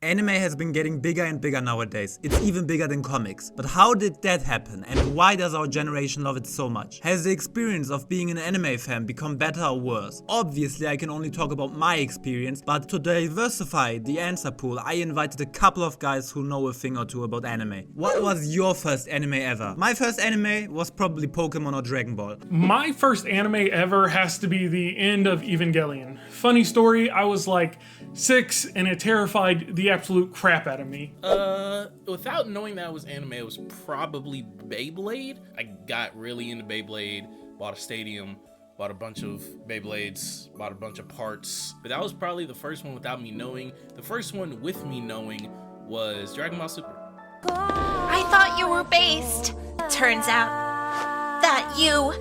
Anime has been getting bigger and bigger nowadays. It's even bigger than comics. But how did that happen, and why does our generation love it so much? Has the experience of being an anime fan become better or worse? Obviously, I can only talk about my experience, but to diversify the answer pool, I invited a couple of guys who know a thing or two about anime. What was your first anime ever? My first anime was probably Pokemon or Dragon Ball. My first anime ever has to be the end of Evangelion. Funny story, I was like 6 and it terrified the absolute crap out of me. Without knowing that it was anime, it was probably Beyblade. I got really into Beyblade, bought a stadium, bought a bunch of Beyblades, bought a bunch of parts. But that was probably the first one without me knowing. The first one with me knowing was Dragon Ball Super. I thought you were based. Turns out that you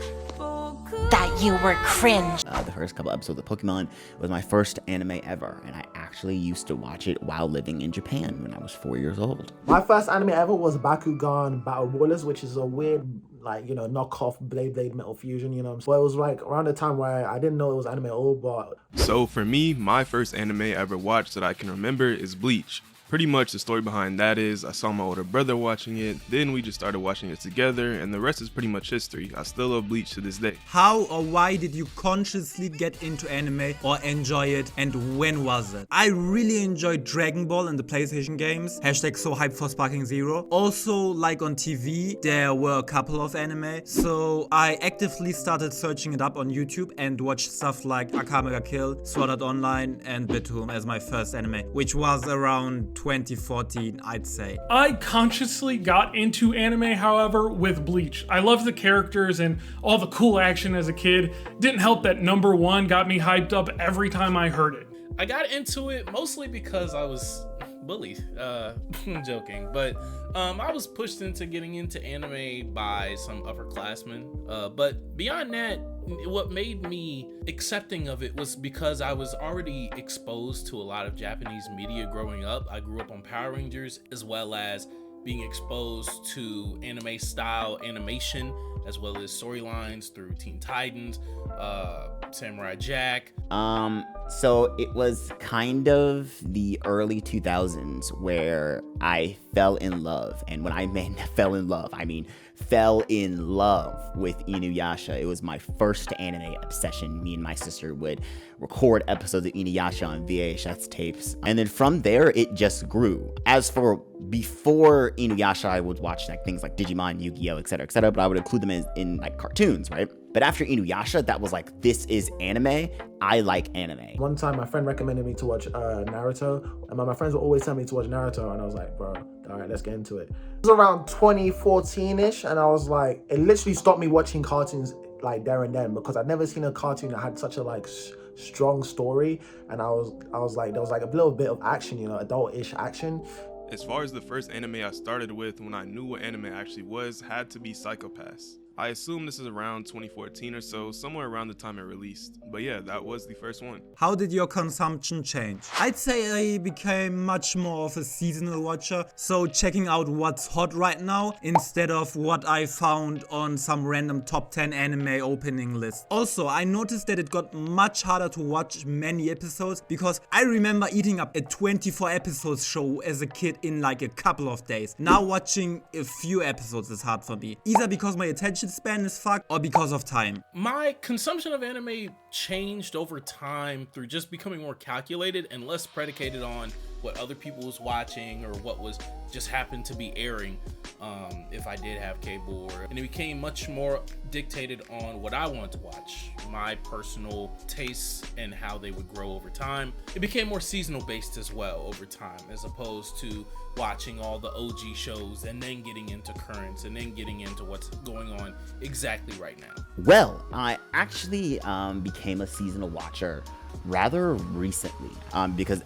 were cringe. The first couple episodes of Pokemon was my first anime ever, and I actually used to watch it while living in Japan when I was 4 years old. My first anime ever was Bakugan Battle Brawlers, which is a weird, knockoff Blade Metal Fusion, So it was like around the time where I didn't know it was anime at all, but... So for me, my first anime I ever watched that I can remember is Bleach. Pretty much the story behind that is I saw my older brother watching it, then we just started watching it together, and the rest is pretty much history. I still love Bleach to this day. How or why did you consciously get into anime or enjoy it, and when was it? I really enjoyed Dragon Ball and the PlayStation games. # so hyped for Sparking Zero. Also, like on TV, there were a couple of anime, so I actively started searching it up on YouTube and watched stuff like Akame ga Kill, Sword Art Online, and Bitoon as my first anime, which was around 2014, I'd say. I consciously got into anime, however, with Bleach. I loved the characters and all the cool action as a kid. Didn't help that number 1 got me hyped up every time I heard it. I got into it mostly because I was bullied. I'm joking, but I was pushed into getting into anime by some upperclassmen. But beyond that, what made me accepting of it was because I was already exposed to a lot of Japanese media growing up. I grew up on Power Rangers, as well as being exposed to anime style animation, as well as storylines through Teen Titans, Samurai Jack. So it was kind of the early 2000s where I fell in love. And when I mean fell in love, I mean fell in love with Inuyasha. It was my first anime obsession. Me and my sister would record episodes of Inuyasha on VHS tapes. And then from there, it just grew. As for before Inuyasha, I would watch things like Digimon, Yu-Gi-Oh, etc., but I would include them in cartoons, right? But after Inuyasha, that was like, this is anime. I like anime. One time, my friend recommended me to watch Naruto, and my friends would always tell me to watch Naruto, and I was like, bro, all right, let's get into it. It was around 2014-ish, and I was like, it literally stopped me watching cartoons like there and then, because I'd never seen a cartoon that had such a strong story, and I was like, there was like a little bit of action, adult-ish action. As far as the first anime I started with when I knew what anime actually was, had to be Psycho-Pass. I assume this is around 2014 or so, somewhere around the time it released. But yeah, that was the first one. How did your consumption change? I'd say I became much more of a seasonal watcher, so checking out what's hot right now instead of what I found on some random top 10 anime opening list. Also, I noticed that it got much harder to watch many episodes because I remember eating up a 24 episodes show as a kid in like a couple of days. Now watching a few episodes is hard for me, either because my attention span is fucked or because of time. My consumption of anime changed over time through just becoming more calculated and less predicated on what other people was watching or what was just happened to be airing, if I did have cable, and it became much more dictated on what I wanted to watch, my personal tastes and how they would grow over time. It became more seasonal based as well over time, as opposed to watching all the OG shows and then getting into currents and then getting into what's going on exactly right now. Well, I actually became a seasonal watcher rather recently, because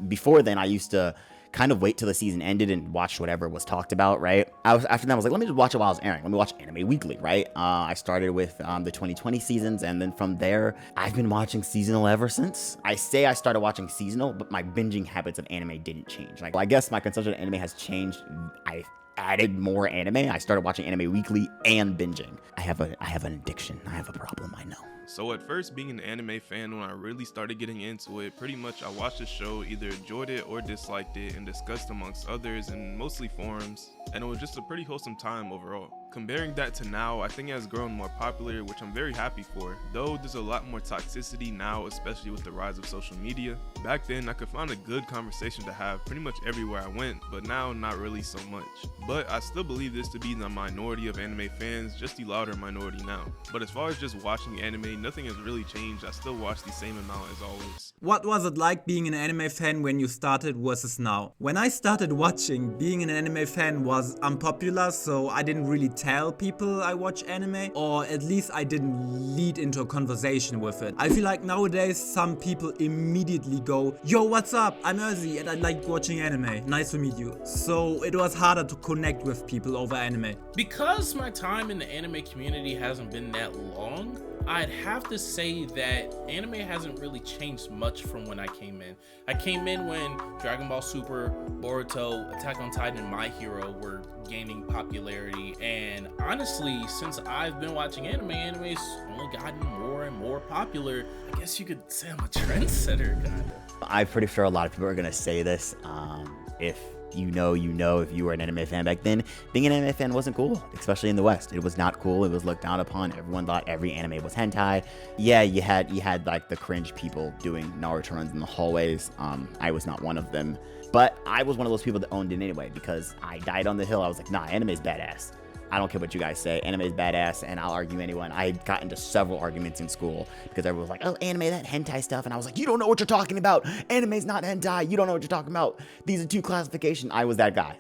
before then I used to kind of wait till the season ended and watch whatever was talked about, right? After that I was like, let me just watch it while it's airing. Let me watch Anime Weekly, right? I started with the 2020 seasons, and then from there I've been watching seasonal ever since. I say I started watching seasonal, but my binging habits of anime didn't change. Like, well, I guess my consumption of anime has changed. I added more anime. I started watching Anime Weekly and binging. I have an addiction. I have a problem, I know. So at first, being an anime fan, when I really started getting into it, pretty much I watched the show, either enjoyed it or disliked it, and discussed amongst others and mostly forums, and it was just a pretty wholesome time overall. Comparing that to now, I think it has grown more popular, which I'm very happy for, though there's a lot more toxicity now, especially with the rise of social media. Back then, I could find a good conversation to have pretty much everywhere I went, but now not really so much. But I still believe this to be the minority of anime fans, just the louder minority now. But as far as just watching anime, nothing has really changed. I still watch the same amount as always. What was it like being an anime fan when you started versus now? When I started watching, being an anime fan was unpopular, so I didn't really tell people I watch anime, or at least I didn't lead into a conversation with it. I feel like nowadays some people immediately go, yo, what's up? I'm Erzi and I like watching anime. Nice to meet you. So it was harder to connect with people over anime. Because my time in the anime community hasn't been that long, I'd have to say that anime hasn't really changed much from when I came in. I came in when Dragon Ball Super, Boruto, Attack on Titan, and My Hero were gaining popularity, and honestly, since I've been watching anime's only gotten more and more popular. I guess you could say I'm a trendsetter, kind of. I'm pretty sure a lot of people are gonna say this. If you know, if you were an anime fan back then, being an anime fan wasn't cool, especially in the West. It was not cool. It was looked down upon. Everyone thought every anime was hentai. Yeah, you had like the cringe people doing Naruto runs in the hallways. I was not one of them, but I was one of those people that owned it anyway because I died on the hill. I was like, nah, anime's badass. I don't care what you guys say. Anime is badass, and I'll argue anyone. I got into several arguments in school because everyone was like, oh, anime, that hentai stuff. And I was like, you don't know what you're talking about. Anime's not hentai. You don't know what you're talking about. These are two classifications. I was that guy.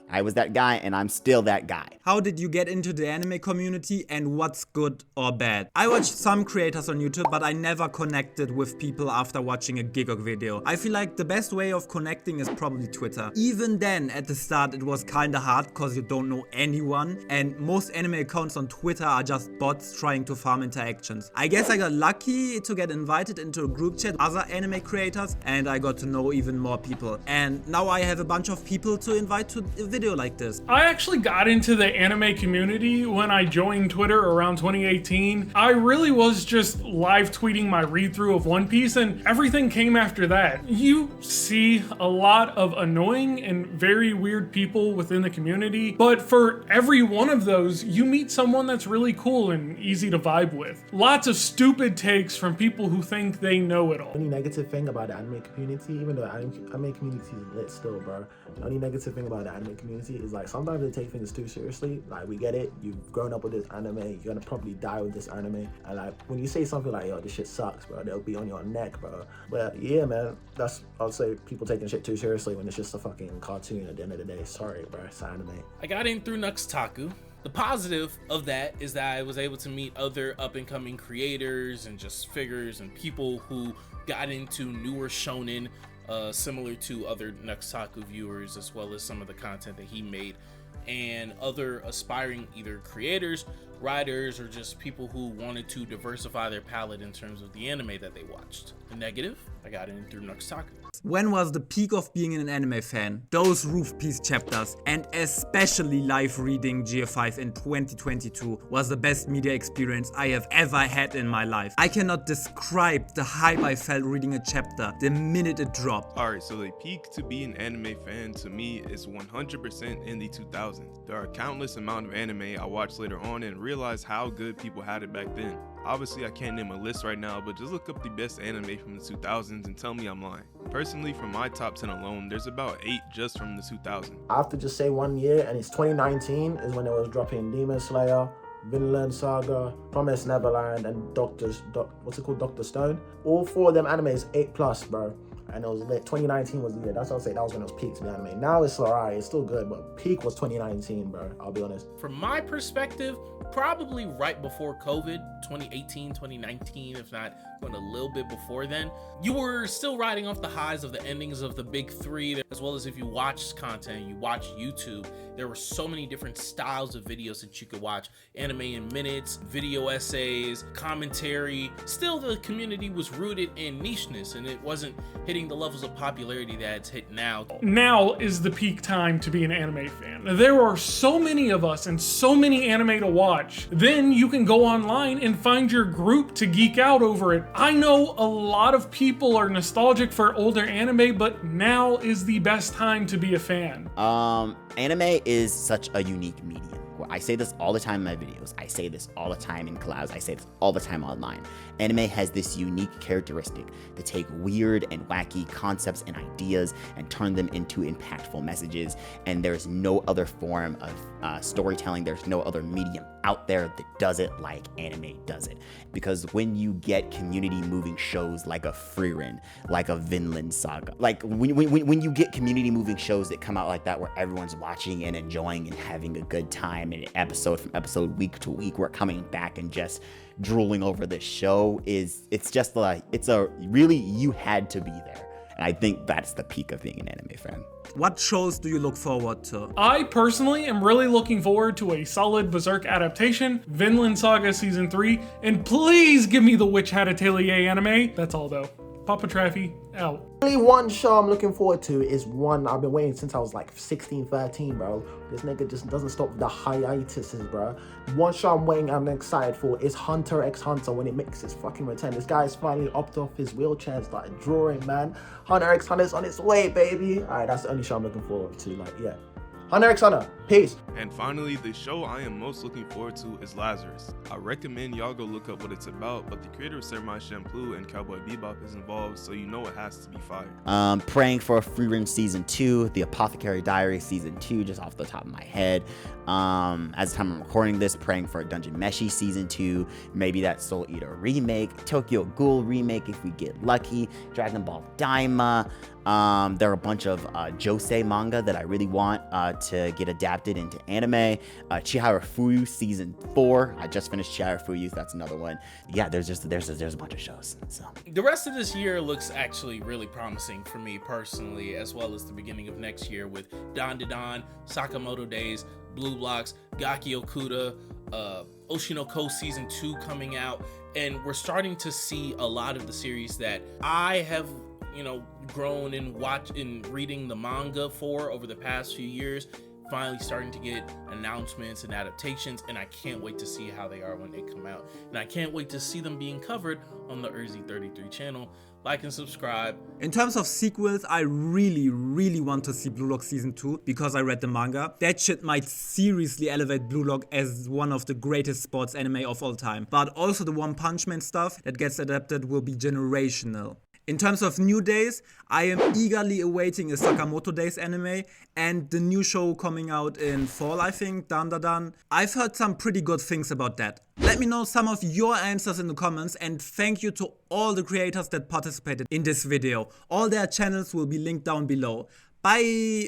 And I'm still that guy. How did you get into the anime community, and what's good or bad? I watched some creators on YouTube, but I never connected with people after watching a Gigok video. I feel like the best way of connecting is probably Twitter. Even then, at the start, it was kinda hard because you don't know anyone, and most anime accounts on Twitter are just bots trying to farm interactions. I guess I got lucky to get invited into a group chat with other anime creators, and I got to know even more people. And now I have a bunch of people to invite to a video like this. I actually got into the anime community when I joined Twitter around 2018. I really was just live tweeting my read through of One Piece, and everything came after that. You see a lot of annoying and very weird people within the community, but for every one of those, you meet someone that's really cool and easy to vibe with. Lots of stupid takes from people who think they know it all. The only negative thing about the anime community, even though the anime community is lit still, bro, the only negative thing about the anime community is like sometimes they take things too seriously. Like, we get it, you've grown up with this anime, you're gonna probably die with this anime, and like when you say something like, yo, this shit sucks, bro, they'll be on your neck, bro. But yeah, man, that's, I'll say people taking shit too seriously when it's just a fucking cartoon at the end of the day. Sorry, bro, it's anime. I got in through Nuxtaku. The positive of that is that I was able to meet other up-and-coming creators and just figures and people who got into newer shonen, similar to other Nuxtaku viewers, as well as some of the content that he made, and other aspiring either creators, writers, or just people who wanted to diversify their palette in terms of the anime that they watched. The negative, I got in through Nuxtaku. When was the peak of being an anime fan? Those Roof Piece chapters, and especially live reading GF5 in 2022, was the best media experience I have ever had in my life. I cannot describe the hype I felt reading a chapter the minute it dropped. Alright, so the peak to be an anime fan to me is 100% in the 2000s. There are countless amount of anime I watched later on and realized how good people had it back then. Obviously, I can't name a list right now, but just look up the best anime from the 2000s and tell me I'm lying. Personally, from my top 10 alone, there's about 8 just from the 2000s. I have to just say 1 year, and it's 2019 is when it was dropping Demon Slayer, Vinland Saga, Promised Neverland, and Doctor Stone. All 4 of them animes 8+, bro. And it was lit. 2019 was the year. That's what I'll say. That was when it was peak to the anime. Now it's alright. It's still good, but peak was 2019, bro. I'll be honest. From my perspective, probably right before COVID, 2018, 2019, if not going a little bit before then. You were still riding off the highs of the endings of the big 3, as well as if you watched content, you watched YouTube, there were so many different styles of videos that you could watch. Anime in minutes, video essays, commentary. Still, the community was rooted in nicheness, and it wasn't hitting the levels of popularity that it's hit now. Now is the peak time to be an anime fan. There are so many of us and so many anime to watch. Then you can go online and find your group to geek out over it. I know a lot of people are nostalgic for older anime, but now is the best time to be a fan. Anime is such a unique medium. I say this all the time in my videos. I say this all the time in collabs. I say this all the time online. Anime has this unique characteristic to take weird and wacky concepts and ideas and turn them into impactful messages. And there's no other form of storytelling. There's no other medium out there that does it like anime does it. Because when you get community moving shows like a Frieren, like a Vinland Saga, like when you get community moving shows that come out like that where everyone's watching and enjoying and having a good time, and episode from episode, week to week, we're coming back and just drooling over this show, it's just like, it's a really, you had to be there. And I think that's the peak of being an anime fan. What shows do you look forward to? I personally am really looking forward to a solid Berserk adaptation, Vinland Saga Season 3, and please give me the Witch Hat Atelier anime. That's all though. Papa Traffy, out. Only one show I'm looking forward to is one I've been waiting since I was like 16, 13, bro. This nigga just doesn't stop the hiatuses, bro. One show I'm excited for is Hunter x Hunter when it makes its fucking return. This guy's finally upped off his wheelchair and started drawing, man. Hunter x Hunter's on its way, baby. Alright, that's the only show I'm looking forward to, like, yeah. Hunter x Hunter, peace. And finally, the show I am most looking forward to is Lazarus. I recommend y'all go look up what it's about, but the creator of Samurai Champloo and Cowboy Bebop is involved, so you know it has to be fire. Praying for Frieren Season 2, The Apothecary Diary Season 2, just off the top of my head. As the time I'm recording this, praying for Dungeon Meshi Season 2, maybe that Soul Eater remake, Tokyo Ghoul remake if we get lucky, Dragon Ball Daima. There are a bunch of Josei manga that I really want to get adapted into anime. Chihara Fuyu Season 4. I just finished Chihara Fuyu, so that's another one. Yeah, there's a bunch of shows. So the rest of this year looks actually really promising for me personally, as well as the beginning of next year with Dan Dan, Sakamoto Days, Blue Blocks, Gaki Okuda, Oshinoko Season 2 coming out, and we're starting to see a lot of the series that I have, you know, grown and reading the manga for over the past few years, finally starting to get announcements and adaptations, and I can't wait to see how they are when they come out, and I can't wait to see them being covered on the Urzi33 channel. Like and subscribe. In terms of sequels, I really want to see Blue Lock Season 2 because I read the manga. That shit might seriously elevate Blue Lock as one of the greatest sports anime of all time. But also the One Punch Man stuff that gets adapted will be generational. In terms of new days, I am eagerly awaiting a Sakamoto Days anime and the new show coming out in fall, I think, Dan Dan. I've heard some pretty good things about that. Let me know some of your answers in the comments, and thank you to all the creators that participated in this video. All their channels will be linked down below. Bye!